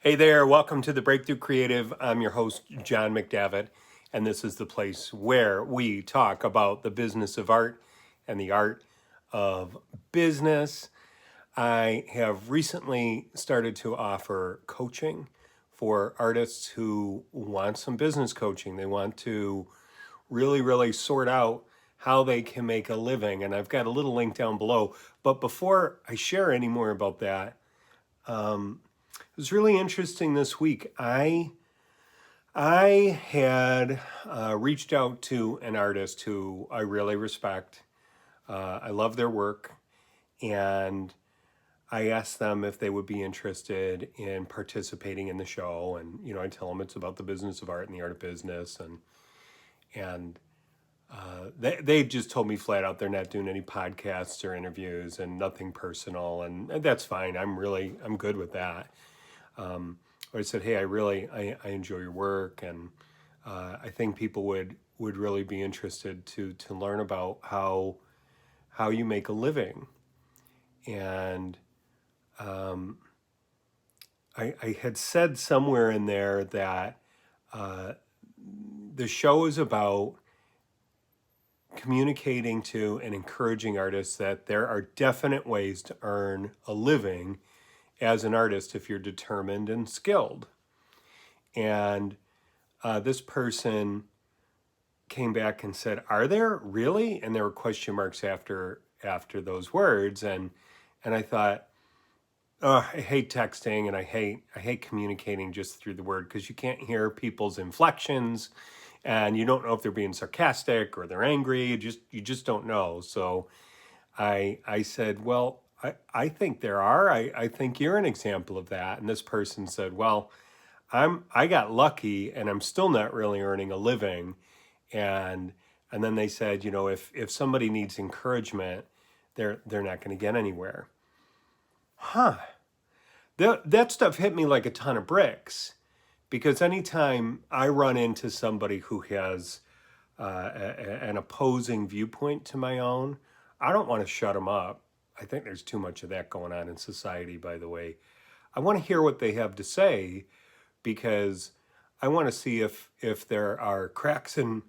Hey there, welcome to the Breakthrough Creative. I'm your host, John McDavitt, and this is the place where we talk about the business of art and the art of business. I have recently started to offer coaching for artists who want some business coaching. They want to really sort out how they can make a living, and I've got a little link down below. But before I share any more about that, it was really interesting this week. I had reached out to an artist who I really respect. I love their work, and I asked them if they would be interested in participating in the show. And I tell them it's about the business of art and the art of business, and they just told me flat out they're not doing any podcasts or interviews and nothing personal, and that's fine. I'm good with that. I said, hey, I enjoy your work, and I think people would really be interested to learn about how you make a living. And I had said somewhere in there that the show is about communicating to and encouraging artists that there are definite ways to earn a living as an artist if you're determined and skilled. And this person came back and said, "Are there really?" And there were question marks after those words, and I thought, oh, I hate texting, and I hate communicating just through the word, because you can't hear people's inflections, and you don't know if they're being sarcastic or they're angry. You just don't know. So I said, well, I think there are. I think you're an example of that. And this person said, well, I got lucky and I'm still not really earning a living. And then they said, if somebody needs encouragement, they're not going to get anywhere. Huh. That stuff hit me like a ton of bricks, because anytime I run into somebody who has an opposing viewpoint to my own, I don't want to shut them up. I think there's too much of that going on in society, by the way. I want to hear what they have to say, because I want to see if there are cracks in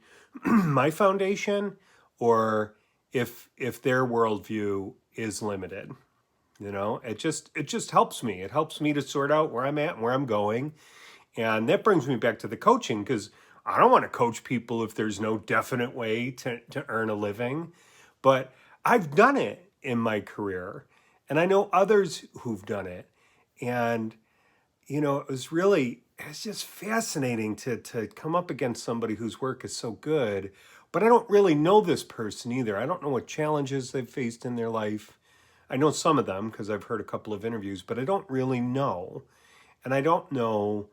my foundation, or if their worldview is limited. It just helps me. It helps me to sort out where I'm at and where I'm going. And that brings me back to the coaching, because I don't want to coach people if there's no definite way to earn a living. But I've done it in my career, and I know others who've done it. And, it's just fascinating to come up against somebody whose work is so good. But I don't really know this person either. I don't know what challenges they've faced in their life. I know some of them because I've heard a couple of interviews, but I don't really know. And I don't know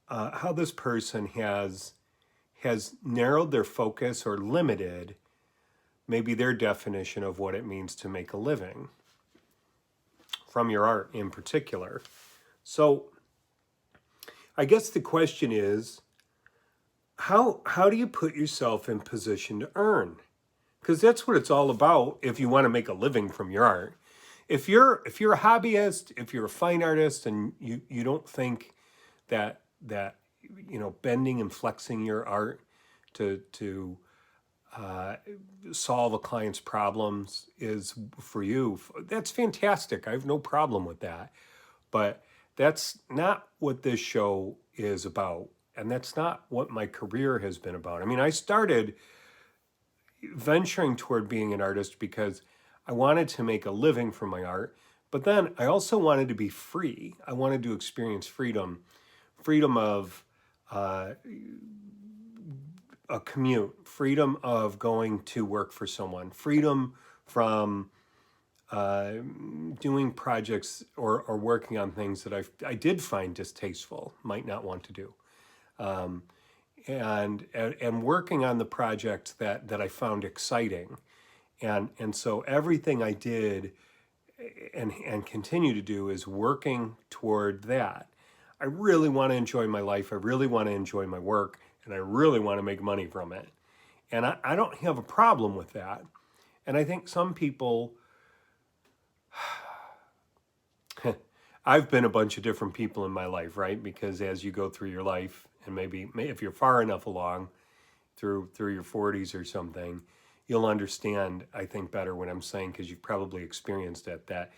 how this person has narrowed their focus or limited maybe their definition of what it means to make a living from your art in particular. So I guess the question is, how do you put yourself in position to earn? Because that's what it's all about if you want to make a living from your art. If you're a hobbyist, if you're a fine artist, and you don't think that bending and flexing your art to solve a client's problems is for you, that's fantastic. I have no problem with that. But that's not what this show is about. And that's not what my career has been about. I mean, I started venturing toward being an artist because I wanted to make a living from my art. But then I also wanted to be free. I wanted to experience freedom of a commute, freedom of going to work for someone, freedom from doing projects or working on things that I did find distasteful, might not want to do, and working on the projects that I found exciting, and so everything I did and continue to do is working toward that. I really want to enjoy my life. I really want to enjoy my work, and I really want to make money from it. And I don't have a problem with that. And I think some people, I've been a bunch of different people in my life, right? Because as you go through your life, and maybe if you're far enough along through your 40s or something, you'll understand, I think, better what I'm saying, because you've probably experienced it, that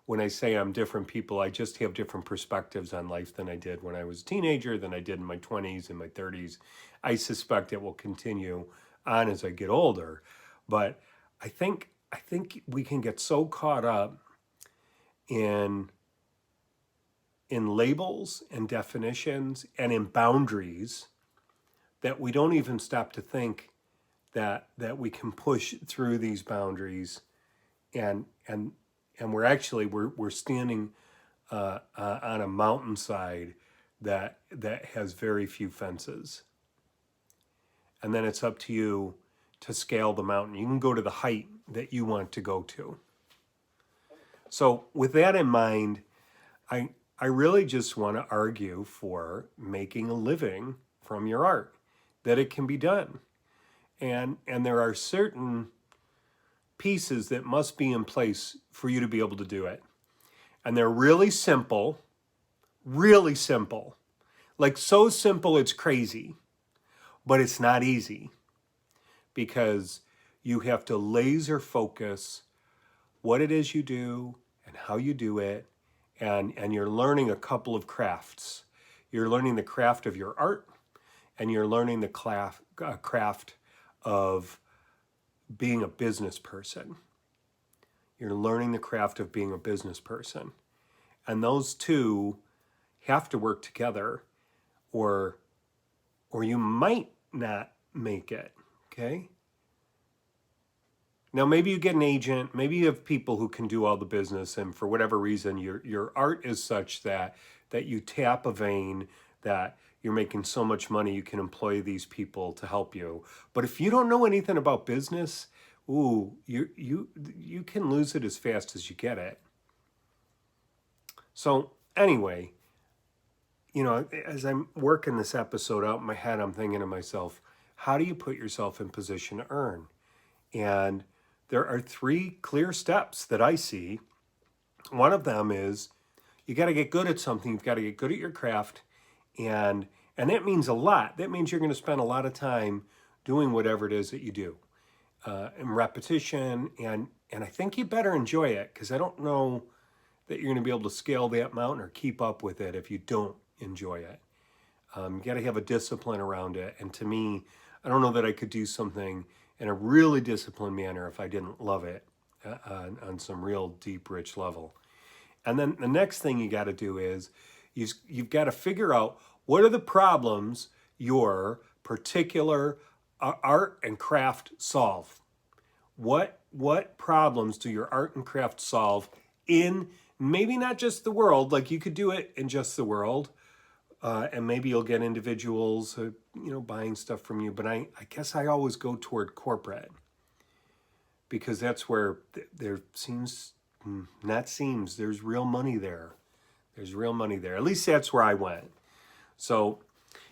when I say I'm different people, I just have different perspectives on life than I did when I was a teenager, than I did in my 20s and my 30s. I suspect it will continue on as I get older. But I think we can get so caught up in labels and definitions and in boundaries that we don't even stop to think that we can push through these boundaries, and we're standing on a mountainside that has very few fences, and then it's up to you to scale the mountain. You can go to the height that you want to go to. So with that in mind, I really just want to argue for making a living from your art, that it can be done. And there are certain pieces that must be in place for you to be able to do it. And they're really simple, like so simple it's crazy, but it's not easy, because you have to laser focus what it is you do and how you do it. And you're learning a couple of crafts. You're learning the craft of your art, and you're learning the craft of being a business person. You're learning the craft of being a business person. And those two have to work together, or you might not make it, okay? Now, maybe you get an agent, maybe you have people who can do all the business, and for whatever reason, your art is such that you tap a vein, that you're making so much money you can employ these people to help you. But if you don't know anything about business, you can lose it as fast as you get it. So anyway, as I'm working this episode out in my head, I'm thinking to myself, how do you put yourself in position to earn? And there are 3 clear steps that I see. One of them is you got to get good at something. You've got to get good at your craft. And that means a lot. That means you're going to spend a lot of time doing whatever it is that you do, and repetition. And I think you better enjoy it, because I don't know that you're going to be able to scale that mountain or keep up with it if you don't enjoy it. You got to have a discipline around it. And to me, I don't know that I could do something in a really disciplined manner if I didn't love it on some real deep, rich level. And then the next thing you got to do is you've got to figure out what are the problems your particular art and craft solve. What problems do your art and craft solve in maybe not just the world, like you could do it in just the world, and maybe you'll get individuals buying stuff from you, but I guess I always go toward corporate, because that's where there's real money there. There's real money there. At least that's where I went. So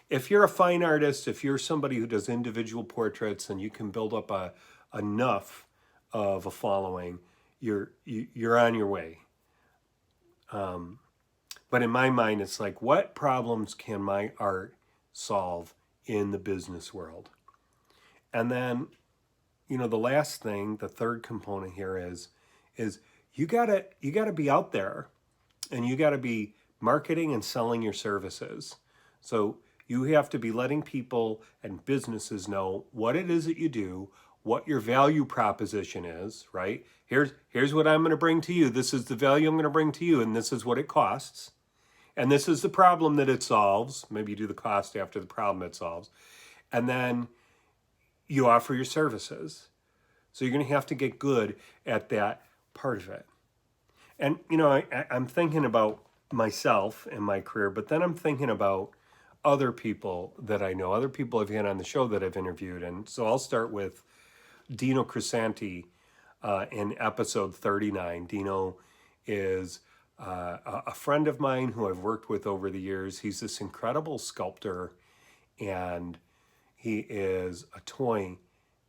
if you're a fine artist, if you're somebody who does individual portraits and you can build up enough of a following, you're on your way. But in my mind, it's like, what problems can my art solve in the business world? And then, the last thing, the third component here is you gotta be out there, and you gotta be marketing and selling your services. So you have to be letting people and businesses know what it is that you do, what your value proposition is, right? Here's what I'm going to bring to you. This is the value I'm going to bring to you, and this is what it costs. And this is the problem that it solves. Maybe you do the cost after the problem it solves. And then you offer your services. So you're going to have to get good at that part of it. And, I'm thinking about myself and my career, but then I'm thinking about other people that I know, other people I've had on the show that I've interviewed. And so I'll start with Dino Crisanti in episode 39. Dino is a friend of mine who I've worked with over the years. He's this incredible sculptor, and he is a toy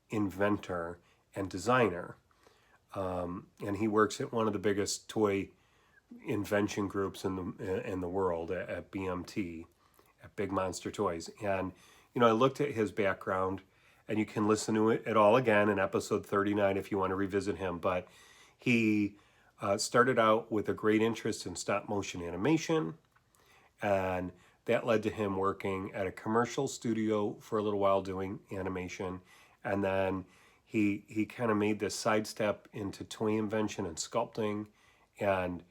inventor and designer. And he works at one of the biggest toy invention groups in the world at BMT, at Big Monster Toys. And I looked at his background, and you can listen to it all again in episode 39 if you want to revisit him. But he started out with a great interest in stop motion animation, and that led to him working at a commercial studio for a little while doing animation. And then he kind of made this sidestep into toy invention and sculpting and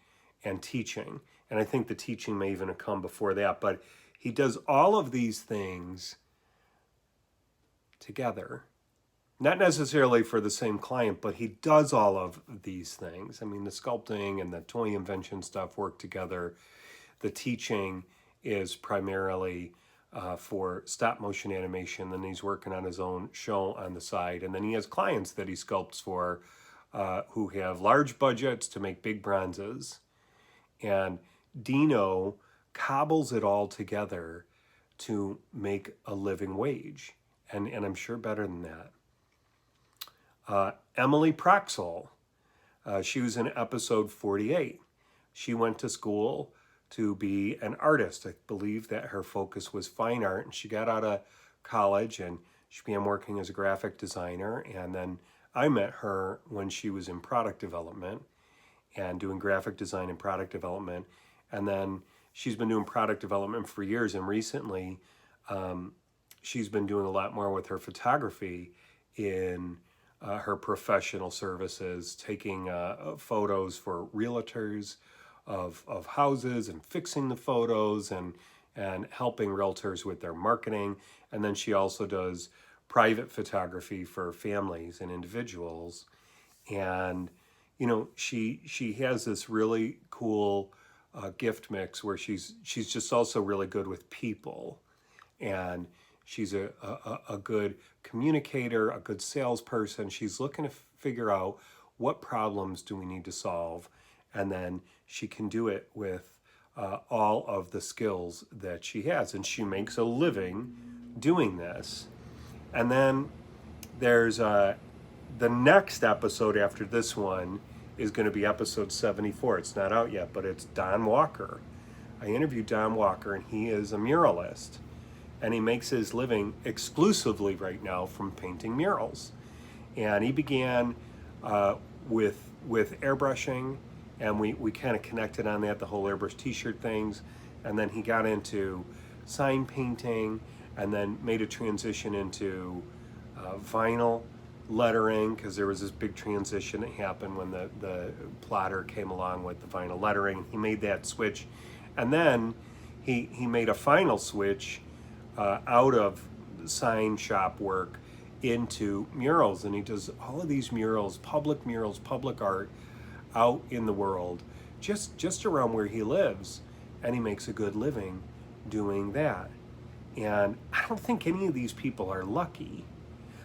teaching. And I think the teaching may even have come before that. But he does all of these things together. Not necessarily for the same client, but he does all of these things. I mean, the sculpting and the toy invention stuff work together. The teaching is primarily for stop motion animation. Then he's working on his own show on the side. And then he has clients that he sculpts for who have large budgets to make big bronzes. And Dino cobbles it all together to make a living wage. And I'm sure better than that. Emily Proxel, she was in episode 48. She went to school to be an artist. I believe that her focus was fine art, and she got out of college and she began working as a graphic designer. And then I met her when she was in product development and doing graphic design and product development. And then she's been doing product development for years, and recently she's been doing a lot more with her photography in her professional services, taking photos for realtors of houses and fixing the photos and helping realtors with their marketing. And then she also does private photography for families and individuals. And she has this really cool gift mix where she's just also really good with people, and she's a good communicator, a good salesperson. She's looking to figure out what problems do we need to solve, and then she can do it with all of the skills that she has, and she makes a living doing this. And then there's the next episode after this one is going to be episode 74. It's not out yet, but it's Don Walker. I interviewed Don Walker, and he is a muralist. And he makes his living exclusively right now from painting murals. And he began with airbrushing, and we kind of connected on that, the whole airbrush t-shirt things. And then he got into sign painting, and then made a transition into vinyl lettering, because there was this big transition that happened when the plotter came along with the vinyl lettering. He made that switch. And then he made a final switch out of sign shop work into murals, and he does all of these murals, public art out in the world, just around where he lives, and he makes a good living doing that. And I don't think any of these people are lucky.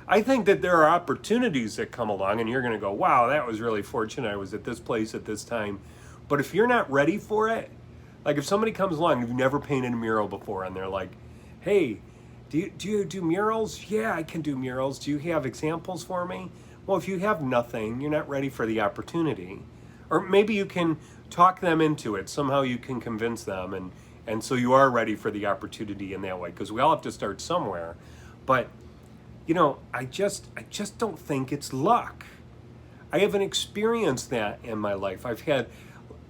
I think that there are opportunities that come along, and you're going to go, wow, that was really fortunate. I was at this place at this time. But if you're not ready for it, like if somebody comes along, you've never painted a mural before, and they're like, hey, do you do murals? Yeah, I can do murals. Do you have examples for me? Well, if you have nothing, you're not ready for the opportunity. Or maybe you can talk them into it. Somehow you can convince them, and so you are ready for the opportunity in that way, because we all have to start somewhere. But, I just don't think it's luck. I haven't experienced that in my life. I've had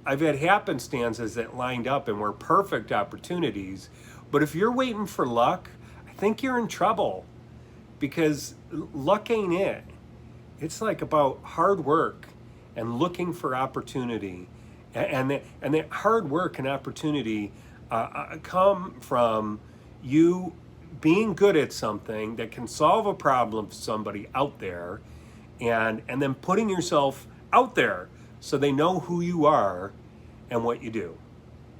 happenstances that lined up and were perfect opportunities. But if you're waiting for luck, I think you're in trouble, because luck ain't it. It's like about hard work and looking for opportunity. And that hard work and opportunity come from you being good at something that can solve a problem for somebody out there, and then putting yourself out there so they know who you are and what you do.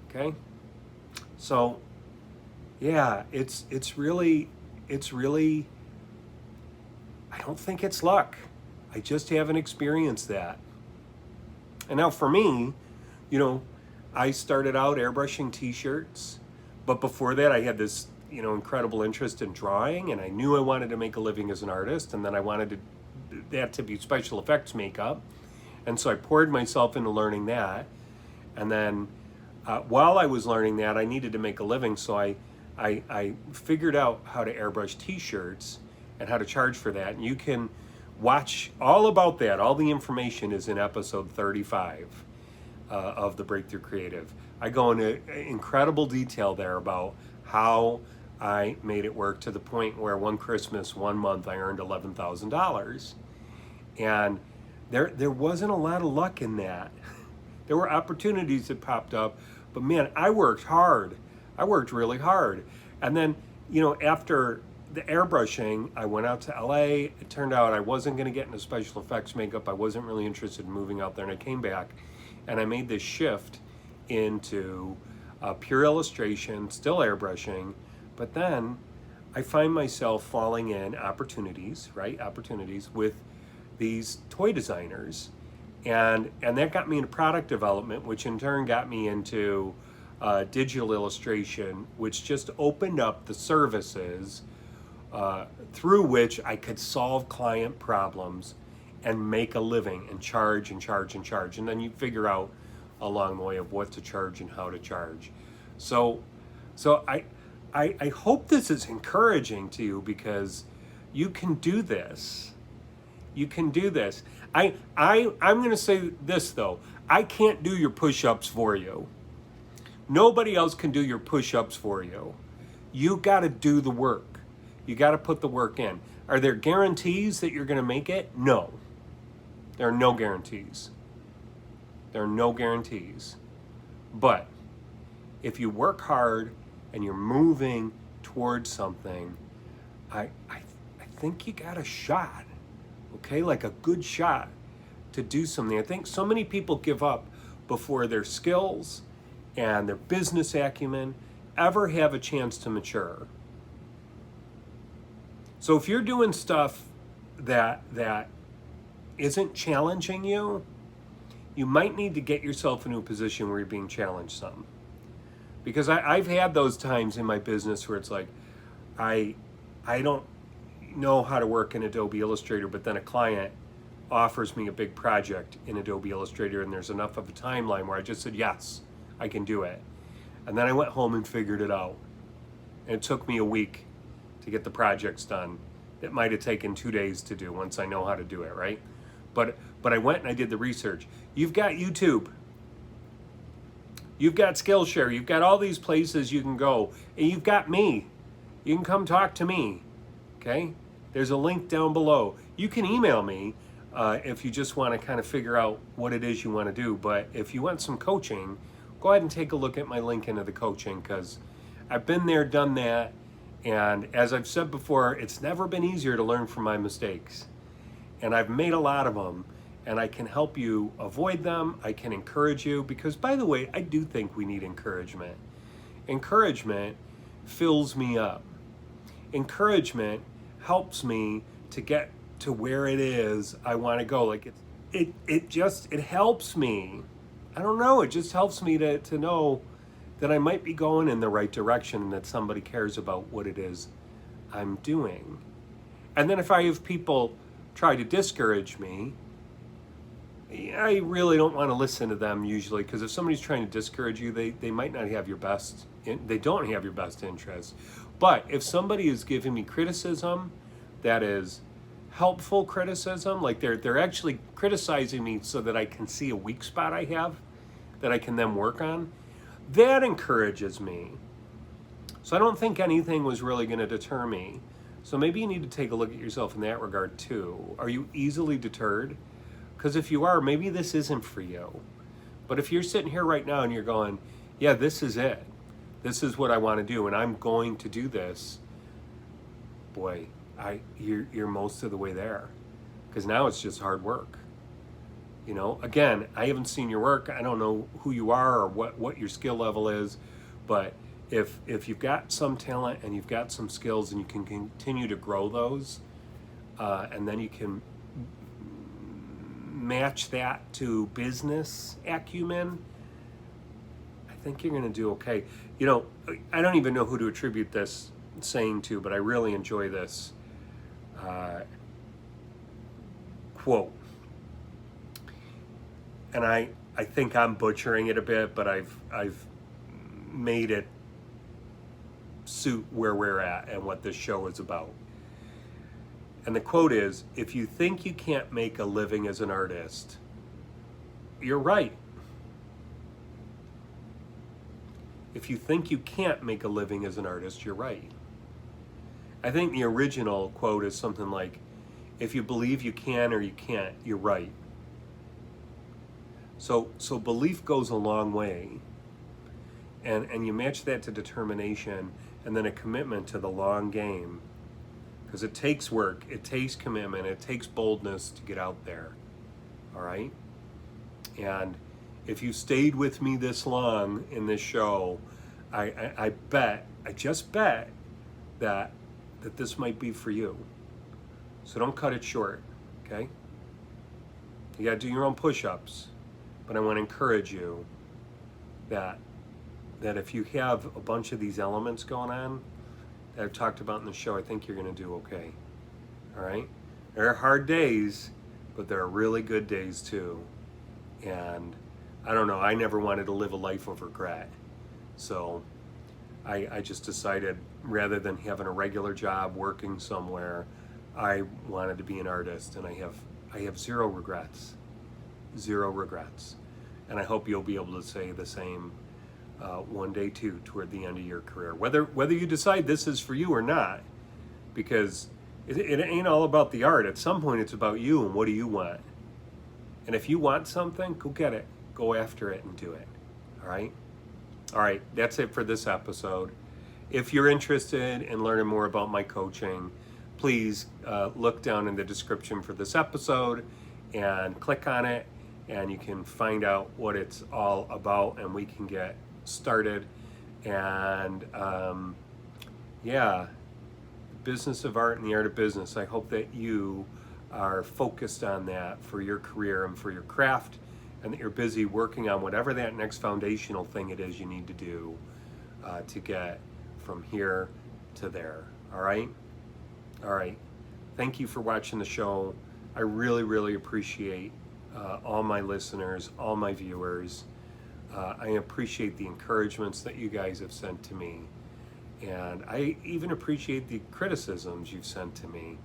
Okay? So yeah, it's really, I don't think it's luck. I just haven't experienced that. And now for me, I started out airbrushing t-shirts, but before that I had this, incredible interest in drawing, and I knew I wanted to make a living as an artist, and then I wanted that to be special effects makeup. And so I poured myself into learning that. And then while I was learning that, I needed to make a living, so I figured out how to airbrush t-shirts and how to charge for that. And you can watch all about that. All the information is in episode 35 of the Breakthrough Creative. I go into incredible detail there about how I made it work to the point where one Christmas, one month, I earned $11,000. And there wasn't a lot of luck in that. There were opportunities that popped up, but man, I worked hard. I worked really hard. And then, after the airbrushing, I went out to LA. It turned out I wasn't going to get into special effects makeup. I wasn't really interested in moving out there, and I came back and I made this shift into pure illustration, still airbrushing, but then I find myself falling in opportunities, right? Opportunities with these toy designers. And that got me into product development, which in turn got me into digital illustration, which just opened up the services through which I could solve client problems and make a living and charge and charge and charge. And then you figure out along the way of what to charge and how to charge. So I hope this is encouraging to you, because you can do this. You can do this. I'm going to say this though. I can't do your push-ups for you. Nobody else can do your push-ups for you. You got to do the work. You got to put the work in. Are there guarantees that you're going to make it? No. There are no guarantees. There are no guarantees. But if you work hard and you're moving towards something, I think you got a shot. Okay, like a good shot to do something. I think so many people give up before their skills and their business acumen ever have a chance to mature. So if you're doing stuff that isn't challenging you, you might need to get yourself into a position where you're being challenged some. Because I've had those times in my business where it's like, I don't know how to work in Adobe Illustrator, but then a client offers me a big project in Adobe Illustrator, and there's enough of a timeline where I just said, yes, I can do it. And then I went home and figured it out. And it took me a week to get the projects done. It might have taken 2 days to do once I know how to do it, right? But I went and I did the research. You've got YouTube. You've got Skillshare. You've got all these places you can go. And you've got me. You can come talk to me, okay? There's a link down below. You can email me if you just want to kind of figure out what it is you want to do. But if you want some coaching, go ahead and take a look at my link into the coaching, because I've been there, done that. And as I've said before, it's never been easier to learn from my mistakes. And I've made a lot of them, and I can help you avoid them. I can encourage you, because by the way, I do think we need encouragement. Encouragement fills me up. Encouragement helps me to get to where it is I want to go. Like it helps me. I don't know, it just helps me to know that I might be going in the right direction and that somebody cares about what it is I'm doing. And then if I have people try to discourage me, I really don't want to listen to them usually, because if somebody's trying to discourage you, they might not have your best, they don't have your best interest. But if somebody is giving me criticism that is helpful criticism, like they're actually criticizing me so that I can see a weak spot I have that I can then work on, that encourages me. So I don't think anything was really going to deter me. So maybe you need to take a look at yourself in that regard too. Are you easily deterred? Because if you are, maybe this isn't for you. But if you're sitting here right now and you're going, yeah, this is it. This is what I want to do, and I'm going to do this. Boy, you're most of the way there. Because now it's just hard work. You know, again, I haven't seen your work. I don't know who you are or what your skill level is. But if you've got some talent and you've got some skills and you can continue to grow those, and then you can match that to business acumen, I think you're going to do okay. You know, I don't even know who to attribute this saying to, but I really enjoy this quote. And I think I'm butchering it a bit, but I've made it suit where we're at and what this show is about. And the quote is, if you think you can't make a living as an artist, you're right. If you think you can't make a living as an artist, you're right. I think the original quote is something like, if you believe you can or you can't, you're right. So belief goes a long way. And you match that to determination and then a commitment to the long game. Because it takes work, it takes commitment, it takes boldness to get out there. All right? And if you stayed with me this long in this show, I just bet that this might be for you. So don't cut it short, okay? You gotta do your own push-ups, but I want to encourage you that if you have a bunch of these elements going on that I've talked about in the show, I think you're gonna do okay. All right? There are hard days, but there are really good days too. And I don't know, I never wanted to live a life of regret. So I just decided, rather than having a regular job working somewhere, I wanted to be an artist, and I have zero regrets. Zero regrets. And I hope you'll be able to say the same one day too, toward the end of your career. Whether you decide this is for you or not, because it ain't all about the art. At some point it's about you and what do you want. And if you want something, go get it. Go after it and do it. All right? All right, that's it for this episode. If you're interested in learning more about my coaching, please look down in the description for this episode and click on it, and you can find out what it's all about, and we can get started. And yeah, business of art and the art of business. I hope that you are focused on that for your career and for your craft, and that you're busy working on whatever that next foundational thing it is you need to do to get from here to there. All right? All right. Thank you for watching the show. I really, really appreciate all my listeners, all my viewers. I appreciate the encouragements that you guys have sent to me. And I even appreciate the criticisms you've sent to me.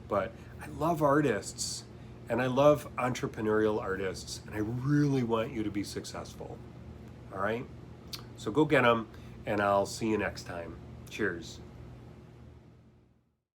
But I love artists, and I love entrepreneurial artists, and I really want you to be successful. All right? So go get them, and I'll see you next time. Cheers.